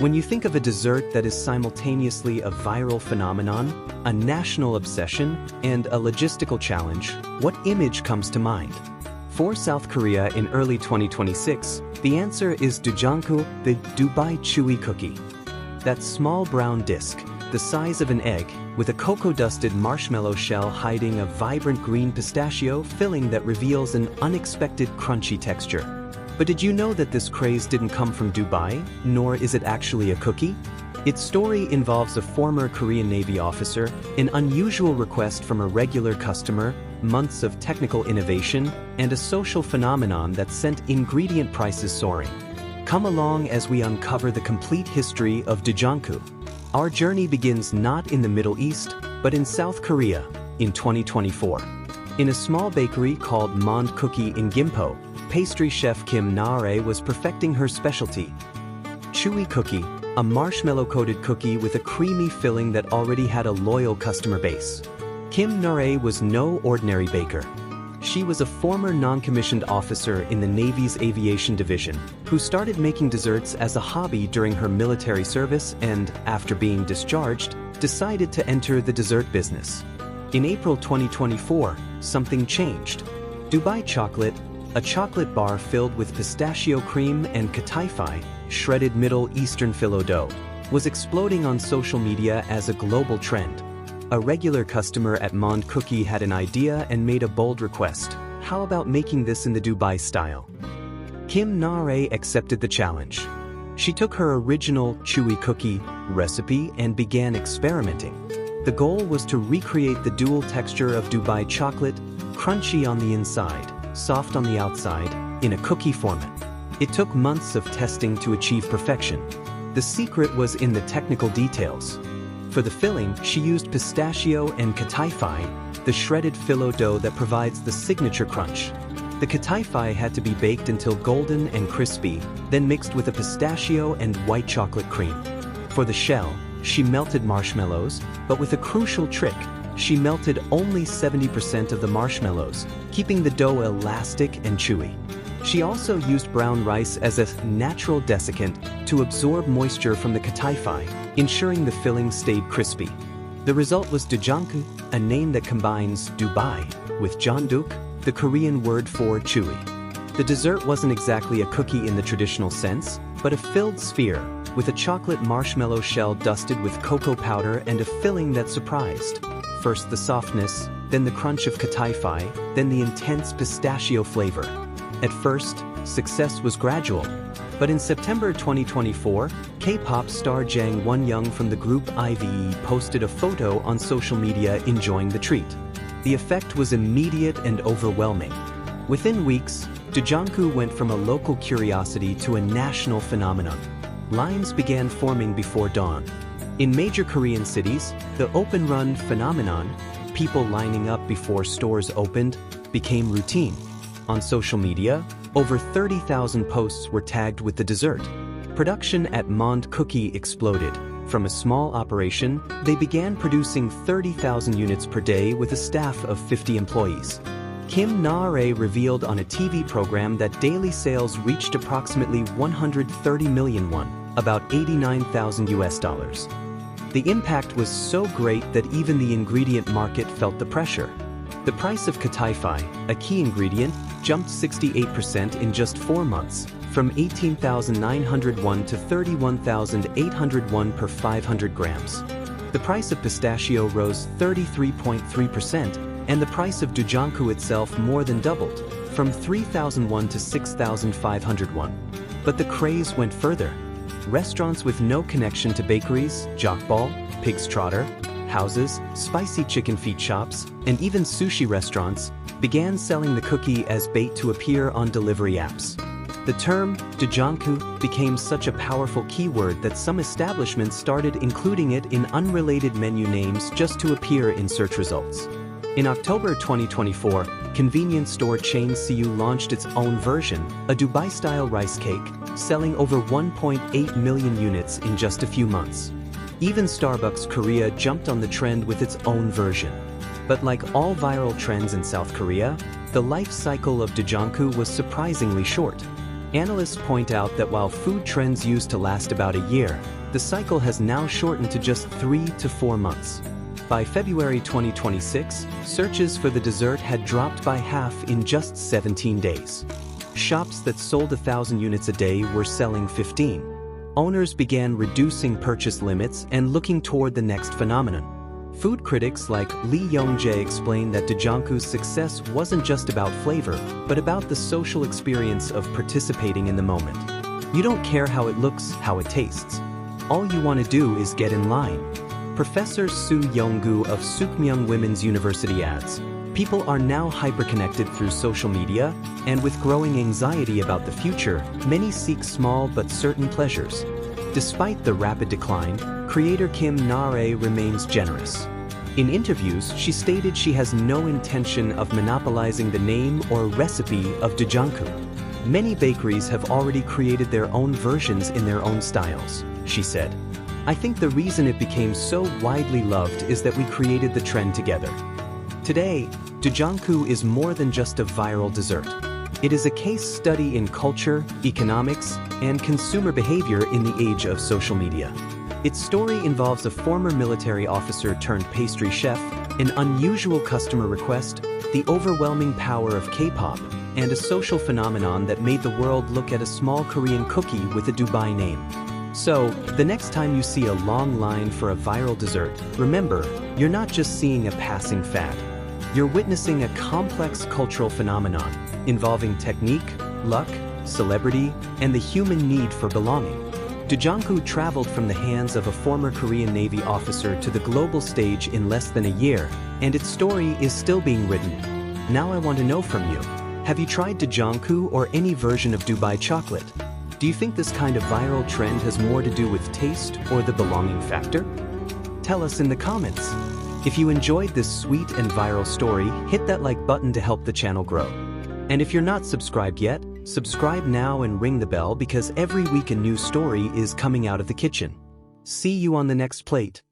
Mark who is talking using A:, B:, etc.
A: When you think of a dessert that is simultaneously a viral phenomenon, a national obsession, and a logistical challenge, what image comes to mind? For South Korea in early 2026, the answer is Dujjonku, the Dubai Chewy Cookie. That small brown disc, the size of an egg, with a cocoa-dusted marshmallow shell hiding a vibrant green pistachio filling that reveals an unexpected crunchy texture. But did you know that this craze didn't come from Dubai, nor is it actually a cookie? Its story involves a former Korean Navy officer, an unusual request from a regular customer, months of technical innovation, and a social phenomenon that sent ingredient prices soaring. Come along as we uncover the complete history of Dujjonku. Our journey begins not in the Middle East, but in South Korea, in 2024. In a small bakery called JANG Cookie in Gimpo, pastry chef Kim Na-rae was perfecting her specialty. Chewy Cookie, a marshmallow-coated cookie with a creamy filling that already had a loyal customer base. Kim Na-rae was no ordinary baker. She was a former non-commissioned officer in the Navy's aviation division, who started making desserts as a hobby during her military service and, after being discharged, decided to enter the dessert business. In April 2024, something changed. Dubai Chocolate, a chocolate bar filled with pistachio cream and kataifi, shredded Middle Eastern phyllo dough, was exploding on social media as a global trend. A regular customer at JANG Cookie had an idea and made a bold request. How about making this in the Dubai style? Kim Na-rae accepted the challenge. She took her original Chewy Cookie recipe and began experimenting. The goal was to recreate the dual texture of Dubai chocolate, crunchy on the inside, soft on the outside, in a cookie format. It took months of testing to achieve perfection. The secret was in the technical details. For the filling, she used pistachio and kataifi, the shredded phyllo dough that provides the signature crunch. The kataifi had to be baked until golden and crispy, then mixed with a pistachio and white chocolate cream. For the shell, she melted marshmallows, but with a crucial trick. She melted only 70% of the marshmallows, keeping the dough elastic and chewy. She also used brown rice as a natural desiccant to absorb moisture from the kataifi, ensuring the filling stayed crispy. The result was Dujjonku, a name that combines Dubai with Jeonduk, the Korean word for chewy. The dessert wasn't exactly a cookie in the traditional sense, but a filled sphere, with a chocolate marshmallow shell dusted with cocoa powder and a filling that surprised. First the softness, then the crunch of kataifi, then the intense pistachio flavor. At first, success was gradual. But in September 2024, K-pop star JANG WON-YOUNG from the group IVE posted a photo on social media enjoying the treat. The effect was immediate and overwhelming. Within weeks, Dujjonku went from a local curiosity to a national phenomenon. Lines began forming before dawn. In major Korean cities, the open run phenomenon, people lining up before stores opened, became routine. On social media, over 30,000 posts were tagged with the dessert. Production at JANG Cookie exploded. From a small operation, they began producing 30,000 units per day with a staff of 50 employees. Kim Na-rae revealed on a TV program that daily sales reached approximately 130 million won, about $89,000. The impact was so great that even the ingredient market felt the pressure. The price of kataifi, a key ingredient, jumped 68% in just 4 months, from 18,900 won to 31,800 won per 500 grams. The price of pistachio rose 33.3%, and the price of Dujjonku itself more than doubled, from 3,000 won to 6,500 won. But the craze went further. Restaurants with no connection to bakeries, jokbal, pig's trotter, houses, spicy chicken feet shops, and even sushi restaurants began selling the cookie as bait to appear on delivery apps. The term Dujjonku became such a powerful keyword that some establishments started including it in unrelated menu names just to appear in search results. In October 2024, convenience store chain CU launched its own version, a Dubai-style rice cake, selling over 1.8 million units in just a few months. Even Starbucks Korea jumped on the trend with its own version. But like all viral trends in South Korea, the life cycle of Dujjonku was surprisingly short. Analysts point out that while food trends used to last about a year, the cycle has now shortened to just 3 to 4 months. By February 2026, searches for the dessert had dropped by half in just 17 days. Shops that sold 1,000 units a day were selling 15. Owners began reducing purchase limits and looking toward the next phenomenon. Food critics like Lee Young-jae explain that Dujjonku's success wasn't just about flavor, but about the social experience of participating in the moment. You don't care how it looks, how it tastes. All you want to do is get in line. Professor Soo Young-gu of Sukmyung Women's University adds, people are now hyperconnected through social media, and with growing anxiety about the future, many seek small but certain pleasures. Despite the rapid decline, creator Kim Na-rae remains generous. In interviews, she stated she has no intention of monopolizing the name or recipe of Dujjonku. Many bakeries have already created their own versions in their own styles, she said. I think the reason it became so widely loved is that we created the trend together. Today, Dujjonku is more than just a viral dessert. It is a case study in culture, economics, and consumer behavior in the age of social media. Its story involves a former military officer turned pastry chef, an unusual customer request, the overwhelming power of K-pop, and a social phenomenon that made the world look at a small Korean cookie with a Dubai name. So, the next time you see a long line for a viral dessert, remember, you're not just seeing a passing fad. You're witnessing a complex cultural phenomenon involving technique, luck, celebrity, and the human need for belonging. Dujjonku traveled from the hands of a former Korean Navy officer to the global stage in less than a year, and its story is still being written. Now I want to know from you, have you tried Dujjonku or any version of Dubai chocolate? Do you think this kind of viral trend has more to do with taste or the belonging factor? Tell us in the comments. If you enjoyed this sweet and viral story, hit that like button to help the channel grow. And if you're not subscribed yet, subscribe now and ring the bell because every week a new story is coming out of the kitchen. See you on the next plate.